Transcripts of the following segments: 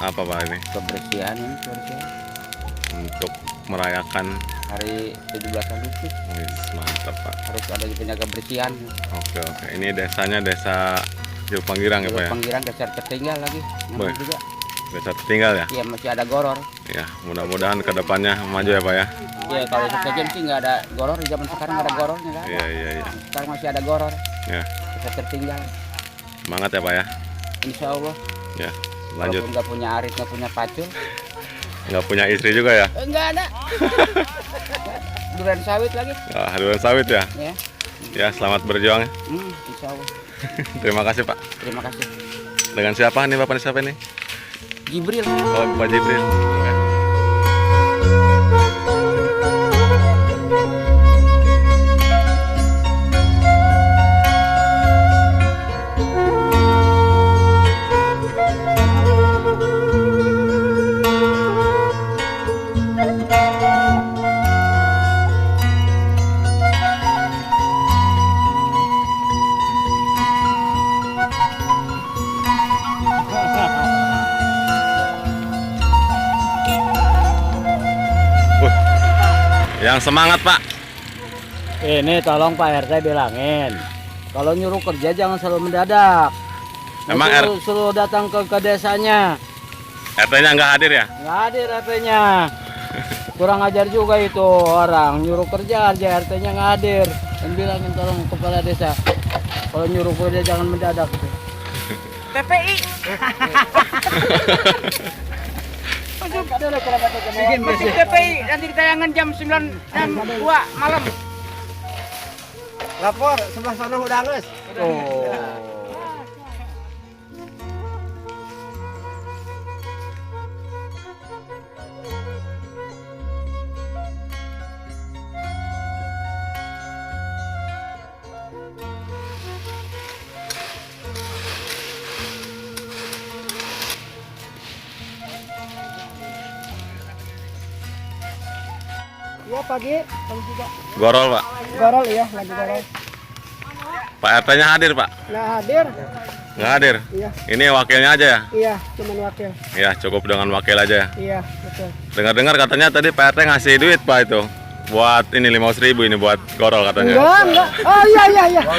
Apa Pak ini? Kebersihan ini, kebersihan. Untuk merayakan Hari 17 Agustus Wih, mantap Pak. harus ada penjaga kebersihan. Oke oke. Ini desanya desa Jeruk Panggirang ya Pak ya? Panggilan dasar tertinggal lagi. Baik. Namanya juga. Desa tertinggal ya? Iya, masih ada goror. Ya, mudah-mudahan kedepannya maju ya Pak ya. Ya kalau sesajen sih nggak ada goror, di zaman sekarang nggak ada gorornya kan. Iya iya iya. Sekarang masih ada goror. Ya, Dasar tertinggal. semangat ya Pak ya. Insya Allah. Ya, lanjut. Walaupun nggak punya arit, nggak punya pacul. Nggak punya istri juga ya? Nggak ada. Durian sawit lagi. Ya, haluan sawit ya. Ya. Ya, selamat berjuang. Insya Allah. Terima kasih Pak. Terima kasih. Dengan siapa nih Bapak siapa nih? Jibril. Oh, Pak Jibril. Oke. Yang semangat Pak. Ini tolong Pak RT bilangin, kalau nyuruh kerja jangan selalu mendadak. Emang suruh datang ke desanya. RT-nya nggak hadir ya? Nggak hadir RT-nya. Kurang ajar juga itu orang nyuruh kerja aja RT-nya nggak hadir. Dan bilangin tolong kepala desa, kalau nyuruh kerja jangan mendadak. PPI. Masih PPI nanti ditayangan jam 9.02 malam. Lapor sebelah sana udah halus. Oh. Iya pagi juga. Gorol Pak. Gorol ya, lagi gorol. Pak RT-nya hadir Pak? Nggak hadir. Nggak hadir? Iya. Ini wakilnya aja ya? Iya, cuman wakil. Ya, cukup dengan wakil aja ya. Iya, betul. Dengar-dengar katanya tadi Pak RT ngasih duit Pak itu. Buat ini 500.000 ini buat gorol katanya. Enggak. Oh iya.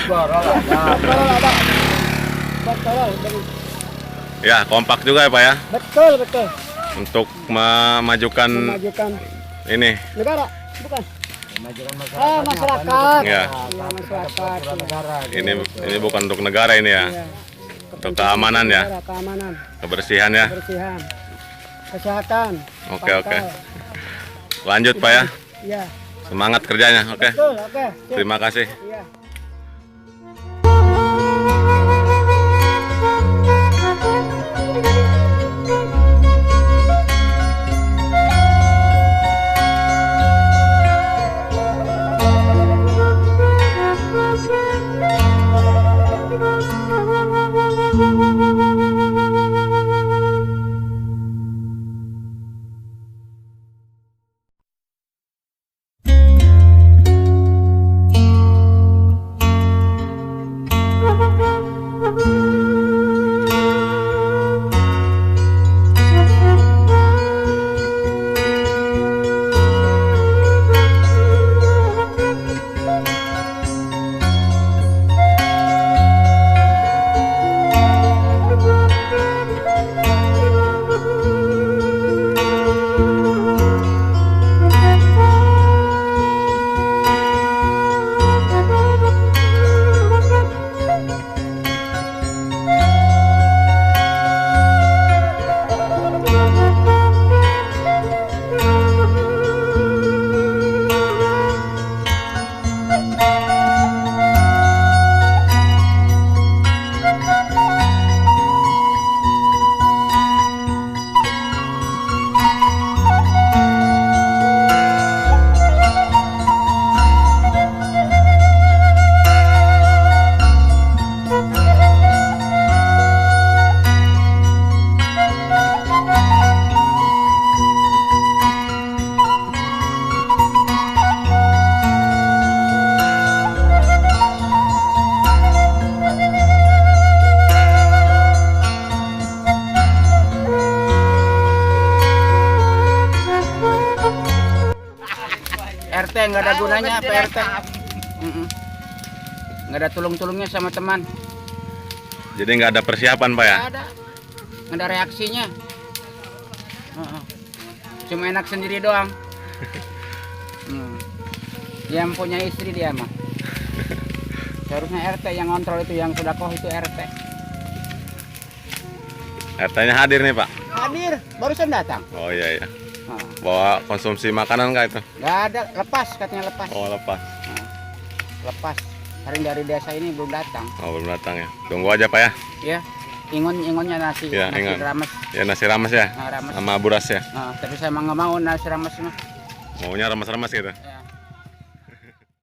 Gorol ada. Buat gorol, betul. Ya, kompak juga ya Pak ya. Betul. Untuk memajukan Memajukan ini. negara, bukan? Masyarakat. Ya. Iya, masyarakat. Ini bukan untuk negara ini ya. Iya. Untuk keamanan ya. Negara, keamanan, Kebersihan ya. kebersihan, kesehatan. Oke. pangkal. Lanjut Pak ya. Iya. Semangat kerjanya. Oke. Betul, oke. Sip. Terima kasih. Iya. PRT, nggak ada gunanya PRT. Nggak ada tulung-tulungnya sama teman. Jadi nggak ada persiapan Pak ya? Nggak ada reaksinya. Cuma enak sendiri doang. Yang punya istri dia mah. Seharusnya RT yang kontrol itu, yang sedekah itu RT. RT-nya hadir nih Pak? Hadir, barusan datang. Oh iya iya. Bawa konsumsi makanan kah itu? Nggak ada, lepas katanya lepas. Oh lepas. Lepas. Hari dari desa ini belum datang. Oh belum datang ya. Tunggu aja Pak ya. Ya, ingonnya nasi, Ya, nasi ingon. rames. Ya nasi rames ya. Nah, rames. Sama buras ya. Tapi saya mah nggak mau nasi rames mah. Maunya rames-rames gitu. Ya.